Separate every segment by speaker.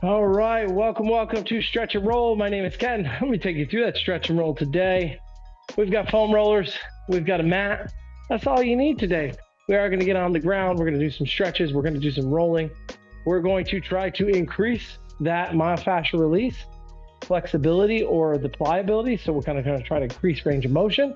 Speaker 1: All right, welcome to Stretch and Roll. My name is Ken. Let me take you through that stretch and roll today. We've got foam rollers, we've got a mat. That's all you need today. We are going to get on the ground. We're going to do some stretches. We're going to do some rolling. We're going to try to increase that myofascial release, flexibility, or the pliability. So we're kind of going to try to increase range of motion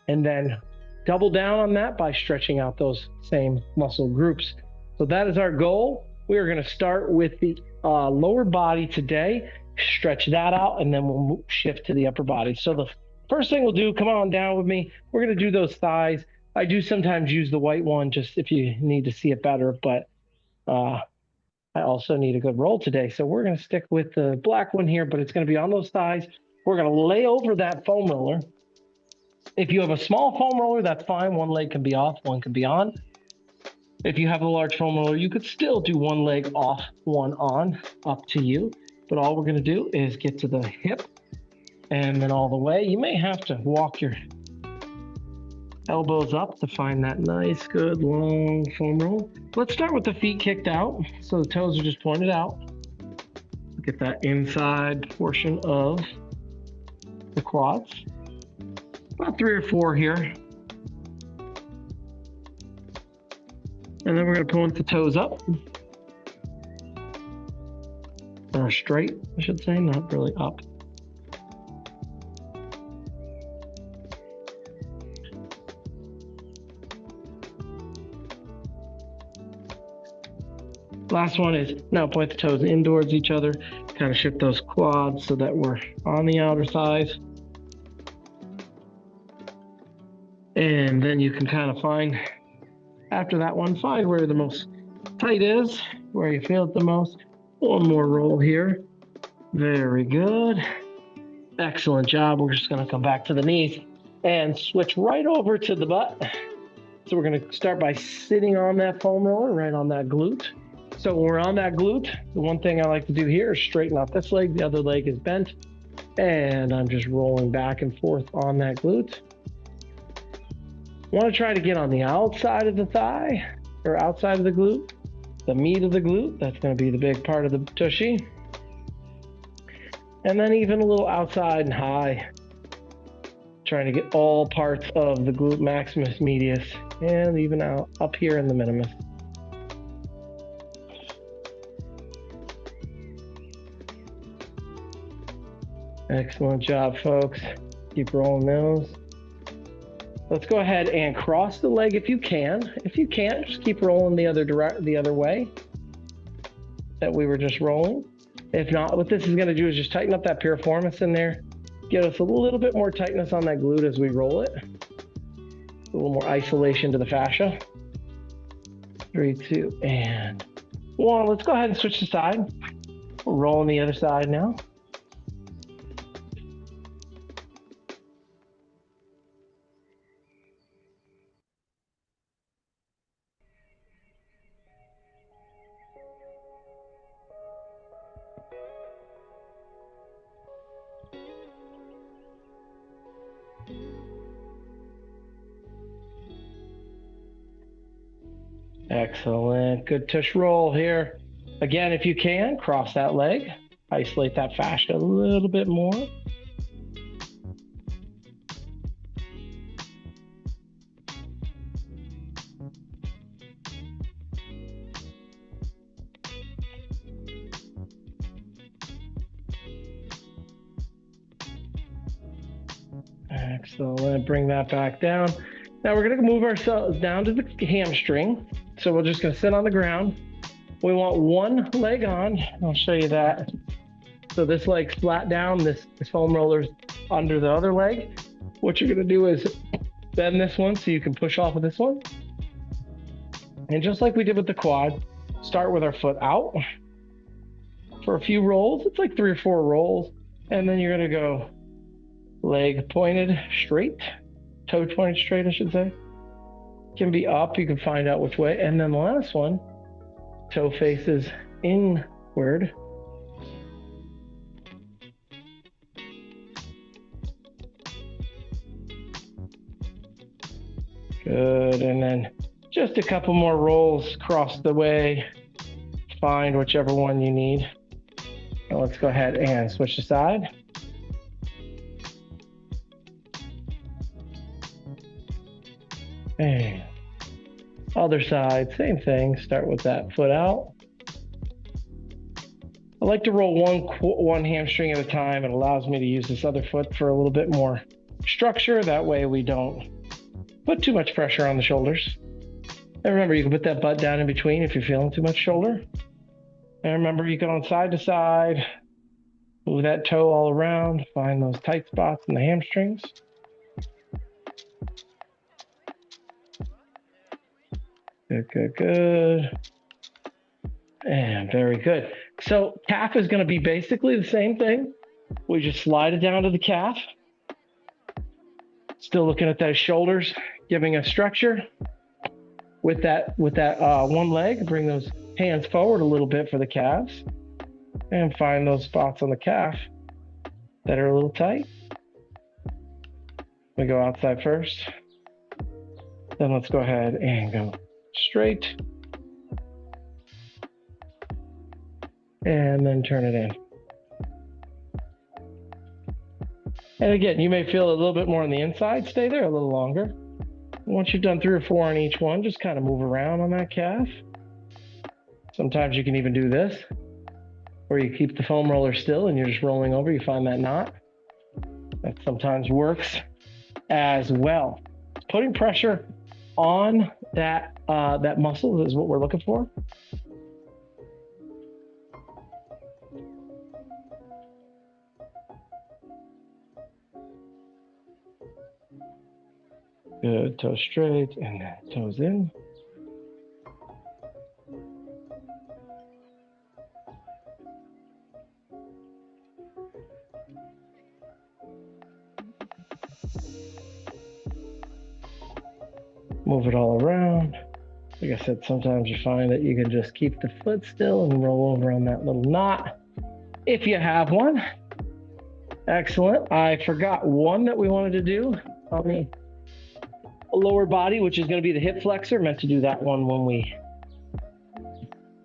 Speaker 1: and then double down on that by stretching out those same muscle groups. So that is our goal. We are going to start with the lower body today, stretch that out, and then we'll shift to the upper body. So the first thing we'll do, come on down with me, we're going to do those thighs. I do sometimes use the white one just if you need to see it better, but I also need a good roll today. So we're going to stick with the black one here, but it's going to be on those thighs. We're going to lay over that foam roller. If you have a small foam roller, that's fine. One leg can be off, one can be on. If you have a large foam roller, you could still do one leg off, one on, up to you. But all we're going to do is get to the hip and then all the way. You may have to walk your elbows up to find that nice, good, long foam roll. Let's start with the feet kicked out. So the toes are just pointed out. Get that inside portion of the quads. About 3 or 4 here. And then we're going to point the toes up. Or straight, I should say, not really up. Last one is now point the toes in towards each other, kind of shift those quads so that we're on the outer thighs. And then you can kind of find, after that one, find where the most tight is, where you feel it the most. One more roll here. Very good. Excellent job. We're just going to come back to the knees and switch right over to the butt. So we're going to start by sitting on that foam roller, right on that glute. So when we're on that glute, the one thing I like to do here is straighten out this leg. The other leg is bent. And I'm just rolling back and forth on that glute. Want to try to get on the outside of the thigh or outside of the glute, the meat of the glute. That's going to be the big part of the tushy. And then even a little outside and high. Trying to get all parts of the glute maximus medius and even out up here in the minimus. Excellent job, folks. Keep rolling those. Let's go ahead and cross the leg if you can. If you can't, just keep rolling the other way that we were just rolling. If not, what this is going to do is just tighten up that piriformis in there. Get us a little bit more tightness on that glute as we roll it. A little more isolation to the fascia. 3, 2, and 1. Let's go ahead and switch the side. We're rolling the other side now. Excellent. Good tush roll here. Again, if you can, cross that leg. Isolate that fascia a little bit more. Excellent. Bring that back down. Now we're going to move ourselves down to the hamstring. So we're just going to sit on the ground. We want one leg on. I'll show you that. So this leg's flat down. This foam roller's under the other leg. What you're going to do is bend this one so you can push off of this one. And just like we did with the quad, start with our foot out for a few rolls. It's like 3 or 4 rolls. And then you're going to go leg pointed straight, toe pointed straight, I should say. Can be up, you can find out which way. And then the last one, toe faces inward. Good, and then just a couple more rolls across the way. Find whichever one you need. So let's go ahead and switch the side. And other side, same thing. Start with that foot out. I like to roll one hamstring at a time. It allows me to use this other foot for a little bit more structure. That way we don't put too much pressure on the shoulders. And remember, you can put that butt down in between if you're feeling too much shoulder. And remember, you go side to side, move that toe all around, find those tight spots in the hamstrings. Good, good, good. And very good. So calf is going to be basically the same thing. We just slide it down to the calf. Still looking at those shoulders, giving a structure. With that one leg, bring those hands forward a little bit for the calves. And find those spots on the calf that are a little tight. We go outside first. Then let's go ahead and go straight. And then turn it in. And again, you may feel a little bit more on the inside. Stay there a little longer. Once you've done 3 or 4 on each one, just kind of move around on that calf. Sometimes you can even do this, where you keep the foam roller still and you're just rolling over. You find that knot. That sometimes works as well. Putting pressure on that muscle is what we're looking for. Good, toes straight and then toes in. Move it all around. Like I said, sometimes you find that you can just keep the foot still and roll over on that little knot if you have one. Excellent. I forgot one that we wanted to do on the lower body, which is going to be the hip flexor. Meant to do that one when we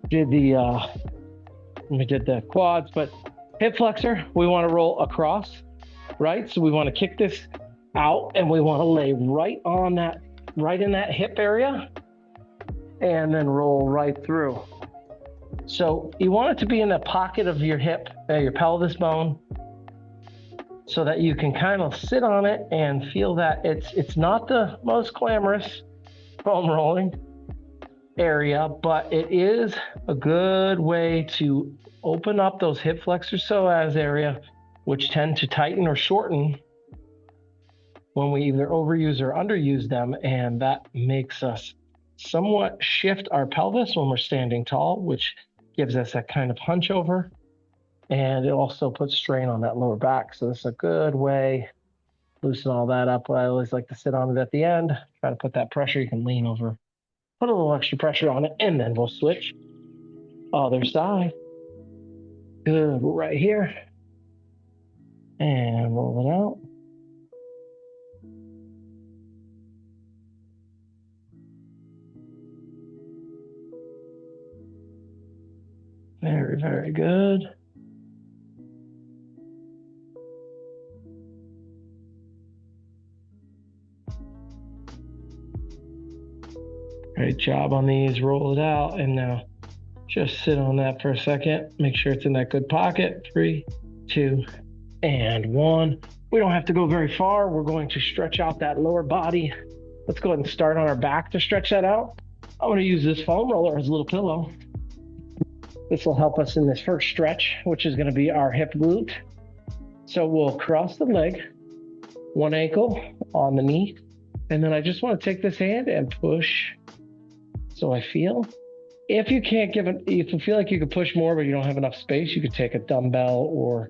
Speaker 1: did the quads, but hip flexor, we want to roll across, right? So we want to kick this out and we want to lay right in that hip area and then roll right through. So you want it to be in the pocket of your hip, your pelvis bone, so that you can kind of sit on it and feel that it's not the most glamorous foam rolling area, but it is a good way to open up those hip flexor psoas area, which tend to tighten or shorten when we either overuse or underuse them, and that makes us somewhat shift our pelvis when we're standing tall, which gives us that kind of hunch over. And it also puts strain on that lower back. So this is a good way, loosen all that up. I always like to sit on it at the end, try to put that pressure. You can lean over, put a little extra pressure on it, and then we'll switch. Other side. Good, right here. And roll it out. Very, very good. Great job on these. Roll it out and now just sit on that for a second. Make sure it's in that good pocket. 3, 2, and 1. We don't have to go very far. We're going to stretch out that lower body. Let's go ahead and start on our back to stretch that out. I'm going to use this foam roller as a little pillow. This will help us in this first stretch, which is going to be our hip glute. So we'll cross the leg, one ankle on the knee, and then I just want to take this hand and push. So I feel, if you can't if you feel like you could push more, but you don't have enough space, you could take a dumbbell or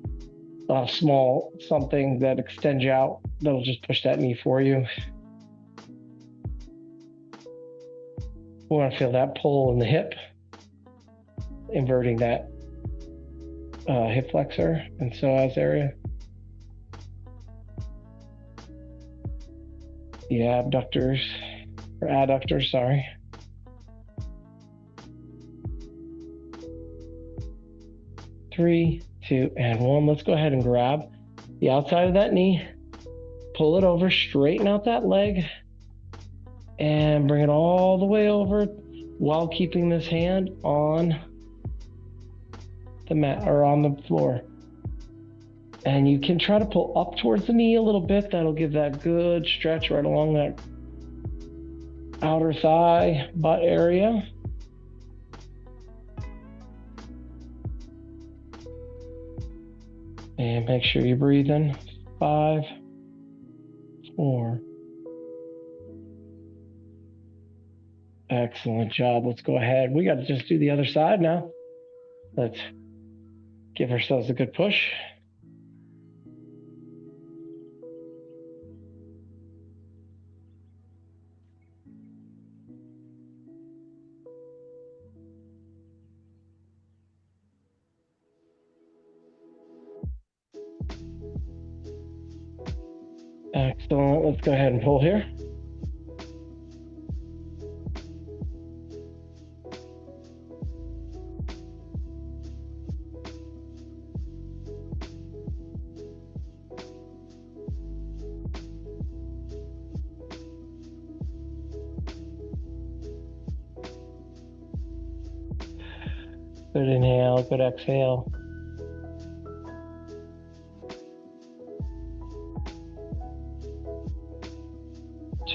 Speaker 1: a small something that extends you out. That'll just push that knee for you. We want to feel that pull in the hip, inverting that hip flexor and psoas area. The adductors, sorry. Three, 2, and 1. Let's go ahead and grab the outside of that knee, pull it over, straighten out that leg, and bring it all the way over while keeping this hand on the mat or on the floor. And you can try to pull up towards the knee a little bit. That'll give that good stretch right along that outer thigh, butt area. And make sure you breathe in. 5, 4. Excellent job. Let's go ahead. We got to just do the other side now. Let's give ourselves a good push. Excellent. Let's go ahead and pull here. Good inhale, good exhale.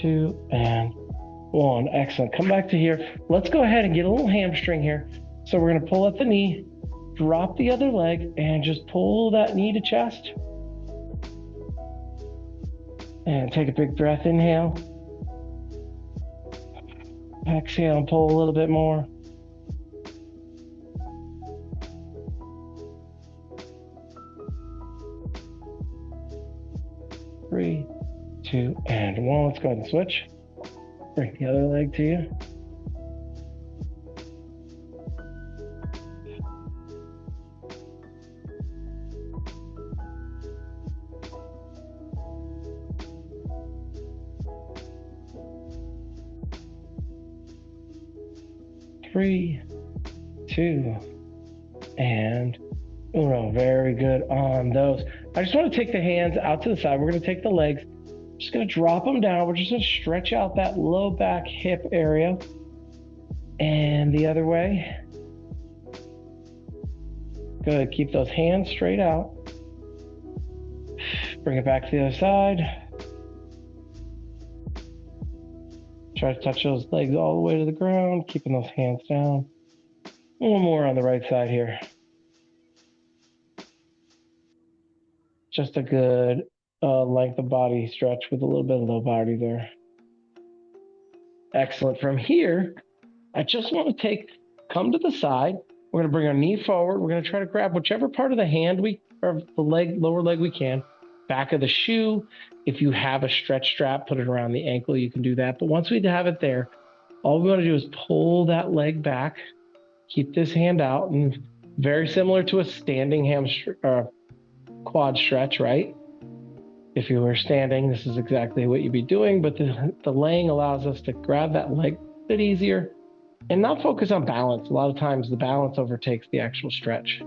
Speaker 1: Two and 1. Excellent. Come back to here. Let's go ahead and get a little hamstring here. So we're going to pull at the knee, drop the other leg, and just pull that knee to chest. And take a big breath. Inhale. Exhale and pull a little bit more. Three, 2, and 1. Let's go ahead and switch. Bring the other leg to you. Three, 2, and 1. Very good on those. I just want to take the hands out to the side. We're going to take the legs. Just going to drop them down. We're just going to stretch out that low back hip area. And the other way. Good. Keep those hands straight out. Bring it back to the other side. Try to touch those legs all the way to the ground, keeping those hands down. One more on the right side here. Just a good length of body stretch with a little bit of low body there. Excellent. From here, I just want to come to the side. We're going to bring our knee forward. We're going to try to grab whichever part of the hand or the lower leg we can. Back of the shoe. If you have a stretch strap, put it around the ankle, you can do that. But once we have it there, all we want to do is pull that leg back, keep this hand out, and very similar to a standing quad stretch, right? If you were standing, this is exactly what you'd be doing, but the laying allows us to grab that leg a bit easier and not focus on balance. A lot of times the balance overtakes the actual stretch.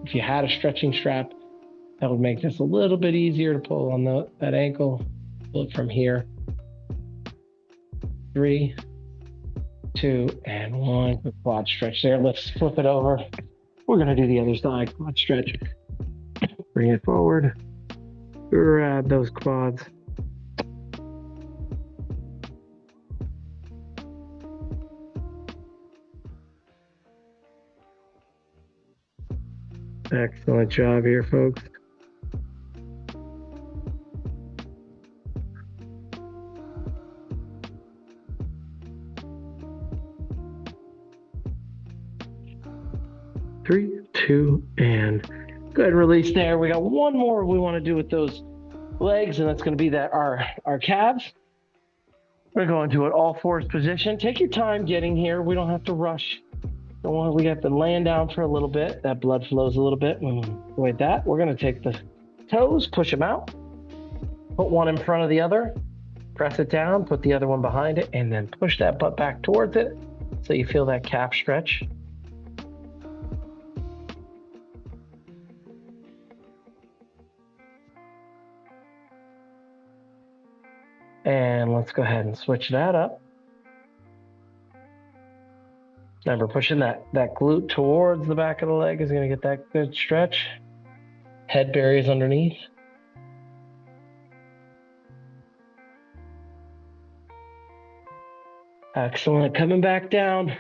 Speaker 1: If you had a stretching strap, that would make this a little bit easier to pull on that ankle. Pull it from here. 3, 2, and 1. Good quad stretch there. Let's flip it over. We're going to do the other side. Quad stretch. Bring it forward. Grab those quads. Excellent job here, folks. Three, 2, and good. Release there. We got one more we want to do with those legs, and that's going to be our calves. We're going to an all fours position. Take your time getting here. We don't have to rush. We got to land down for a little bit. That blood flows a little bit. Avoid that. We're going to take the toes, push them out, put one in front of the other, press it down, put the other one behind it, and then push that butt back towards it so you feel that calf stretch. And let's go ahead and switch that up. Remember, pushing that glute towards the back of the leg is going to get that good stretch. Head buries underneath. Excellent. Coming back down.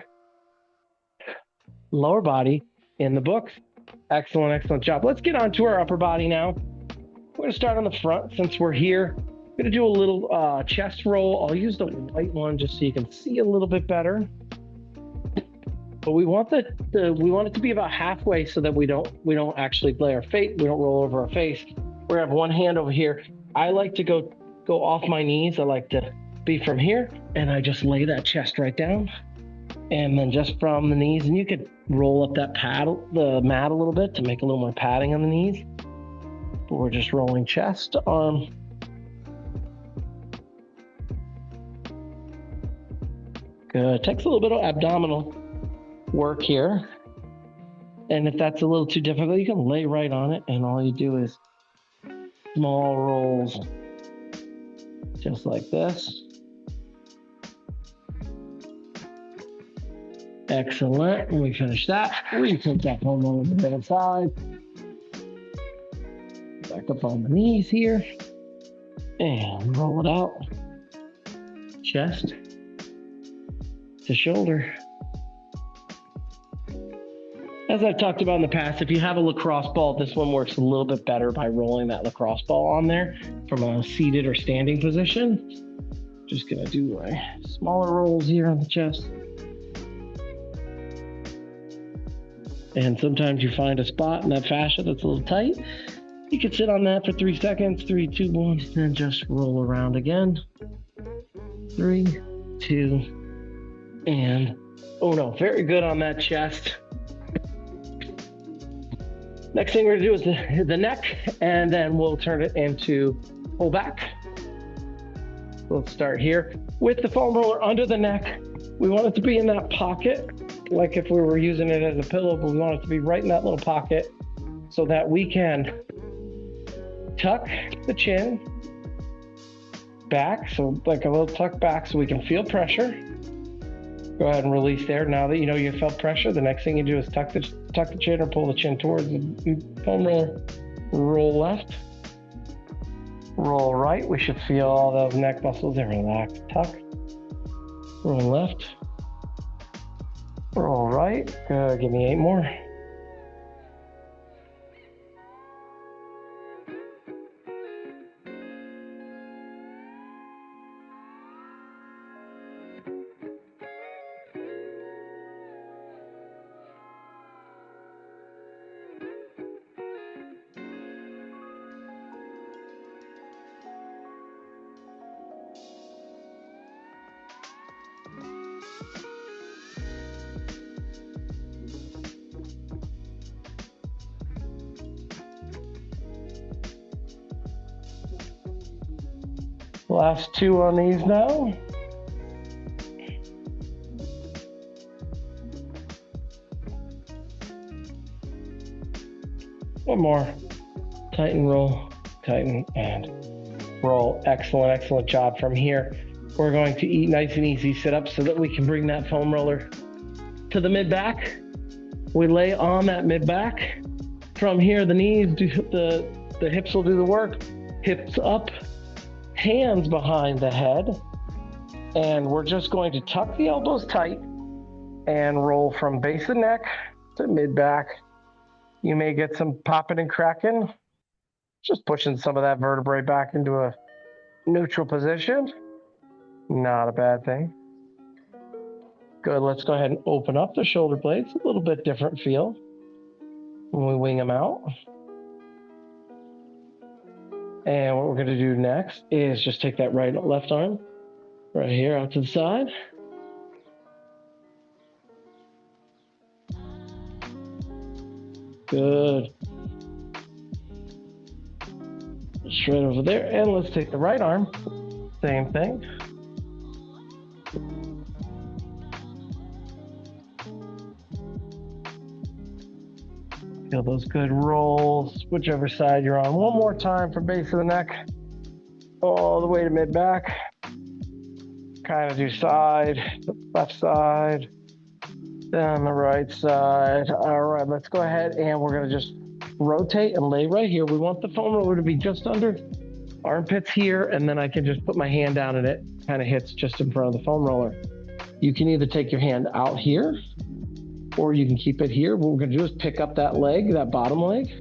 Speaker 1: Lower body in the book. Excellent job. Let's get on to our upper body now. We're going to start on the front since we're here. I'm going to do a little chest roll. I'll use the white one just so you can see a little bit better. But we want we want it to be about halfway so that we don't actually lay our face. We don't roll over our face. We're gonna have one hand over here. I like to go off my knees. I like to be from here, and I just lay that chest right down, and then just from the knees. And you could roll up that the mat a little bit to make a little more padding on the knees. But we're just rolling chest, arm. Good. Takes a little bit of abdominal work here, and if that's a little too difficult, you can lay right on it, and all you do is small rolls just like this. Excellent. When we finish that, we take that home over to the other side, back up on the knees here, and roll it out, chest to shoulder. As I've talked about in the past, if you have a lacrosse ball, this one works a little bit better by rolling that lacrosse ball on there from a seated or standing position. Just gonna do smaller rolls here on the chest. And sometimes you find a spot in that fascia that's a little tight. You can sit on that for 3 seconds, 3, 2, 1, then just roll around again. 3, 2, and oh no, very good on that chest. Next thing we're gonna do is the neck, and then we'll turn it into pull back. Let's start here with the foam roller under the neck. We want it to be in that pocket, like if we were using it as a pillow, but we want it to be right in that little pocket so that we can tuck the chin back, so like a little tuck back so we can feel pressure. Go ahead and release there. Now that you know you felt pressure, the next thing you do is tuck the chin or pull the chin towards the foam roller. Roll left, roll right. We should feel all those neck muscles there. Relax, tuck, roll left, roll right. Good, give me 8 more. Last 2 on these now. One more. Tighten, roll, tighten, and roll. Excellent job. From here, we're going to eat nice and easy sit-ups so that we can bring that foam roller to the mid-back. We lay on that mid-back. From here, the knees, the hips will do the work. Hips up, hands behind the head, and we're just going to tuck the elbows tight and roll from base of neck to mid-back. You may get some popping and cracking, just pushing some of that vertebrae back into a neutral position. Not a bad thing. Good, let's go ahead and open up the shoulder blades. A little bit different feel when we wing them out. And what we're gonna do next is just take that left arm right here out to the side. Good. Straight over there, and let's take the right arm, same thing. Feel those good rolls, whichever side you're on. One more time from base of the neck, all the way to mid-back. kind of do side, left side, then the right side. All right, let's go ahead and we're gonna just rotate and lay right here. We want the foam roller to be just under armpits here, and then I can just put my hand down and it kind of hits just in front of the foam roller. You can either take your hand out here, or you can keep it here. What we're gonna do is pick up that leg, that bottom leg,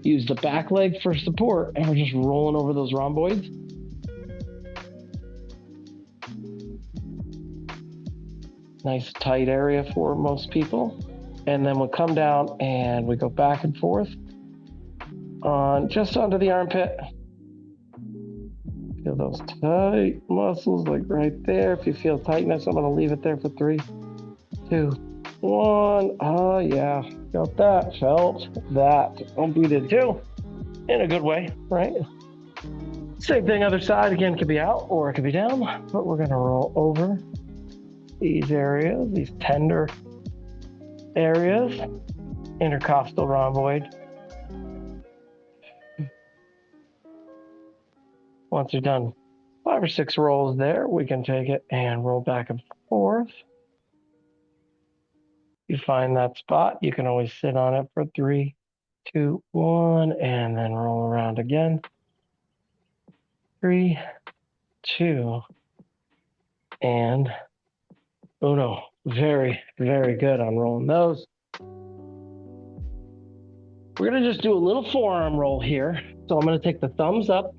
Speaker 1: use the back leg for support, and we're just rolling over those rhomboids. Nice tight area for most people. And then we'll come down and we go back and forth on just under the armpit. Feel those tight muscles like right there. If you feel tightness, I'm gonna leave it there for 3, 2, 1. Oh yeah, felt that, Don't beat it too, in a good way, right? Same thing, other side. Again, it could be out or it could be down, but we're gonna roll over these areas, these tender areas, intercostal rhomboid. Once you're done 5 or 6 rolls there, we can take it and roll back and forth. You find that spot, you can always sit on it for 3, 2, 1, and then roll around again. 3, 2, and uno. Very, very good on rolling those. We're gonna just do a little forearm roll here. So I'm gonna take the thumbs up.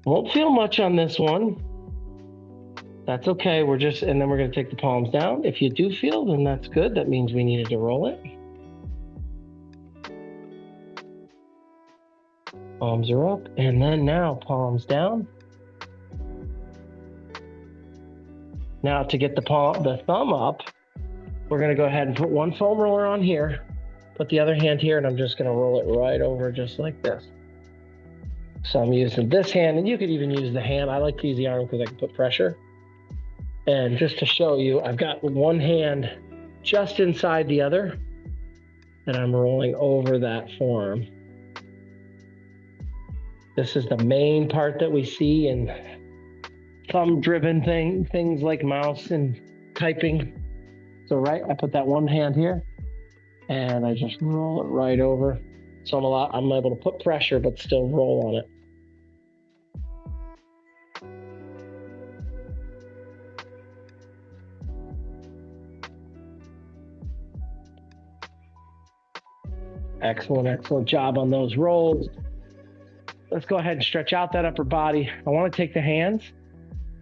Speaker 1: Won't feel much on this one. That's okay. And then we're gonna take the palms down. If you do feel, then that's good. That means we needed to roll it. Palms are up, and then now palms down. Now to get the thumb up, we're gonna go ahead and put one foam roller on here, put the other hand here, and I'm just gonna roll it right over just like this. So I'm using this hand, and you could even use the hand. I like to use the arm because I can put pressure. And just to show you, I've got one hand just inside the other, and I'm rolling over that forearm. This is the main part that we see in thumb-driven things like mouse and typing. So I put that one hand here, and I just roll it right over. So I'm able to put pressure, but still roll on it. Excellent, excellent job on those rolls. Let's go ahead and stretch out that upper body. I want to take the hands.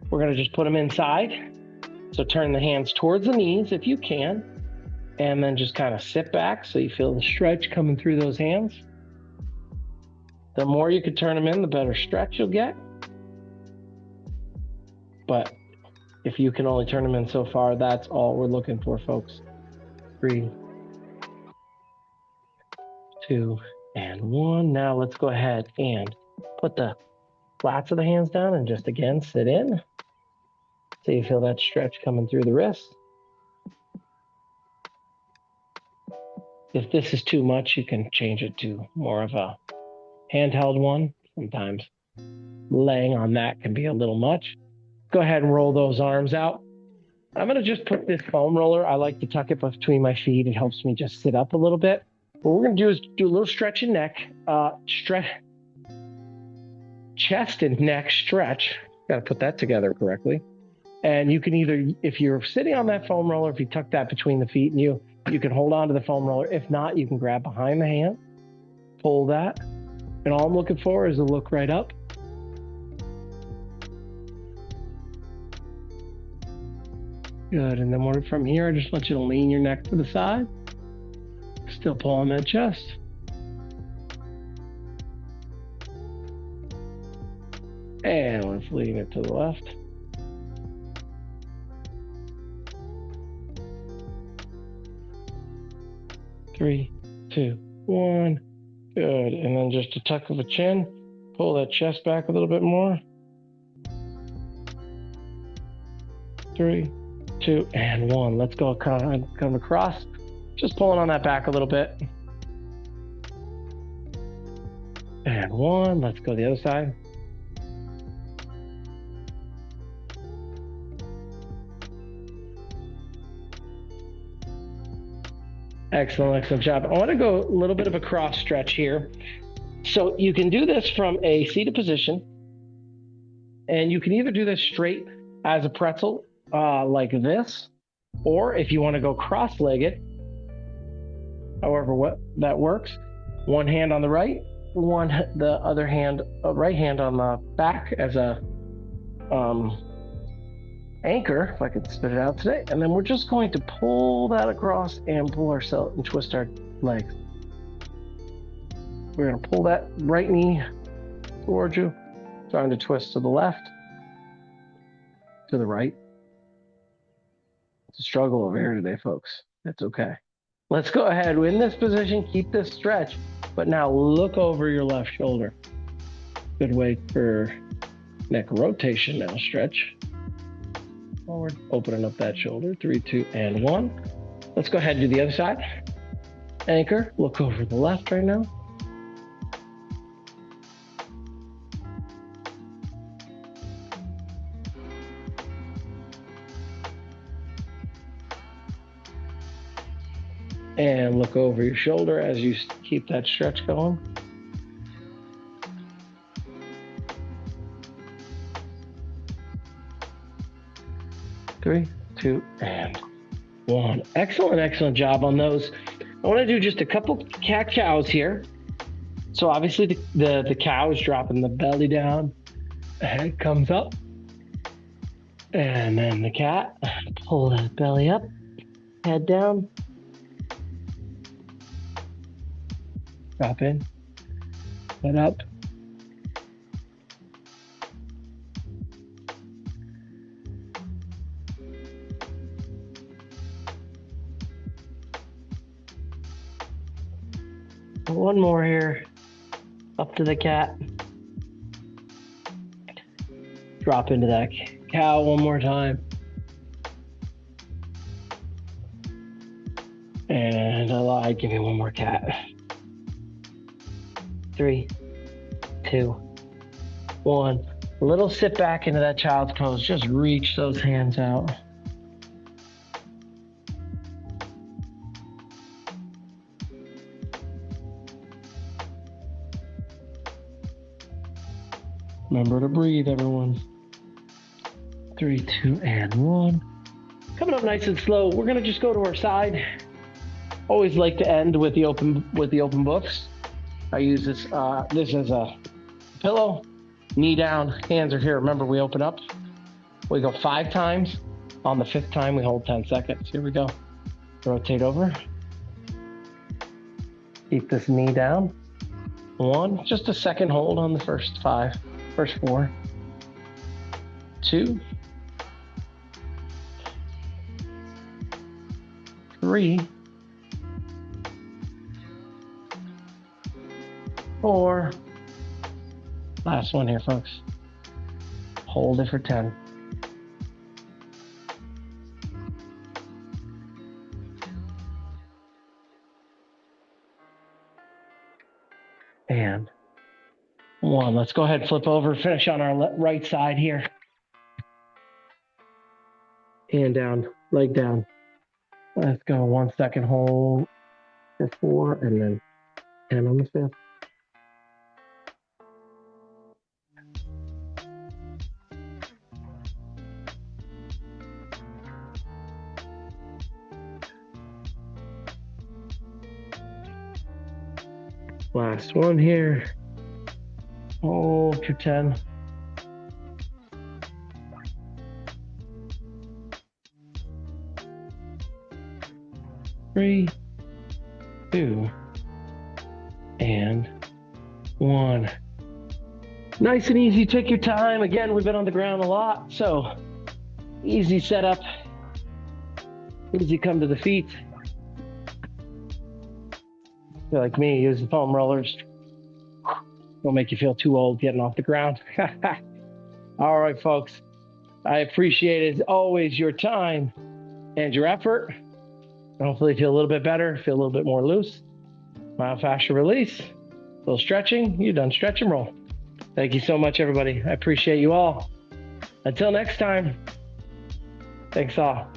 Speaker 1: We're going to just put them inside. So turn the hands towards the knees if you can, and then just kind of sit back so you feel the stretch coming through those hands. The more you can turn them in, the better stretch you'll get. But if you can only turn them in so far, that's all we're looking for, folks. 3, 2, and 1. Now let's go ahead and put the flats of the hands down and just again sit in. So you feel that stretch coming through the wrists. If this is too much, you can change it to more of a handheld one. Sometimes laying on that can be a little much. Go ahead and roll those arms out. I'm gonna just put this foam roller. I like to tuck it between my feet. It helps me just sit up a little bit. What we're gonna do is do a little stretch in neck, chest and neck stretch. Gotta put that together correctly. And you can either, if you're sitting on that foam roller, if you tuck that between the feet, and you can hold on to the foam roller. If not, you can grab behind the hand, pull that. And all I'm looking for is to look right up. Good, and then from here, I just want you to lean your neck to the side. Still pulling that chest. And let's lean it to the left. Three, 2, 1. Good. And then just a tuck of a chin. Pull that chest back a little bit more. 3, 2, and 1. Let's go come across. Just pulling on that back a little bit. And 1. Let's go the other side. Excellent, excellent job. I want to go a little bit of a cross stretch here. So you can do this from a seated position, and you can either do this straight as a pretzel, like this, or if you want to go cross-legged, however what that works, one hand on the right, the other hand, right hand on the back as a anchor, if I could spit it out today, and then we're just going to pull that across and pull ourselves and twist our legs. We're going to pull that right knee towards you, trying to twist to the left, to the right. It's a struggle over here today, folks. That's okay. Let's go ahead. We're in this position, keep this stretch, but now look over your left shoulder. Good way for neck rotation now, stretch. Forward, opening up that shoulder, 3, 2, and 1. Let's go ahead and do the other side. Anchor, look over the left right now. And look over your shoulder as you keep that stretch going. Three, 2, and 1. Excellent, excellent job on those. I want to do just a couple cat-cows here. So obviously the cow is dropping the belly down, head comes up, and then the cat, pull that belly up, head down, drop in, head up. One more here, up to the cat. Drop into that cow one more time. And I lied, give me one more cat. 3, 2, 1. A little sit back into that child's pose. Just reach those hands out. Remember to breathe, everyone. 3, 2, and 1. Coming up nice and slow. We're gonna just go to our side. Always like to end with the open books. I use this as a pillow. Knee down, hands are here. Remember, we open up. We go 5 times. On the 5th time, we hold 10 seconds. Here we go. Rotate over. Keep this knee down. 1, just a second hold on the first 5. First 4, 2, 3, 4. Last one here, folks. Hold it for 10. And 1. Let's go ahead, flip over, finish on our right side here. Hand down, leg down. Let's go. 1 second hold for 4, and then 10 on the 5th. Last one here. Hold for 10. Three, 2, and 1. Nice and easy. Take your time. Again, we've been on the ground a lot, so easy setup. Easy come to the feet. If you're like me, use the foam rollers. Don't make you feel too old getting off the ground. All right, folks. I appreciate, as always, your time and your effort. Hopefully feel a little bit better, feel a little bit more loose. Myofascial release, a little stretching. You're done stretch and roll. Thank you so much, everybody. I appreciate you all. Until next time, thanks all.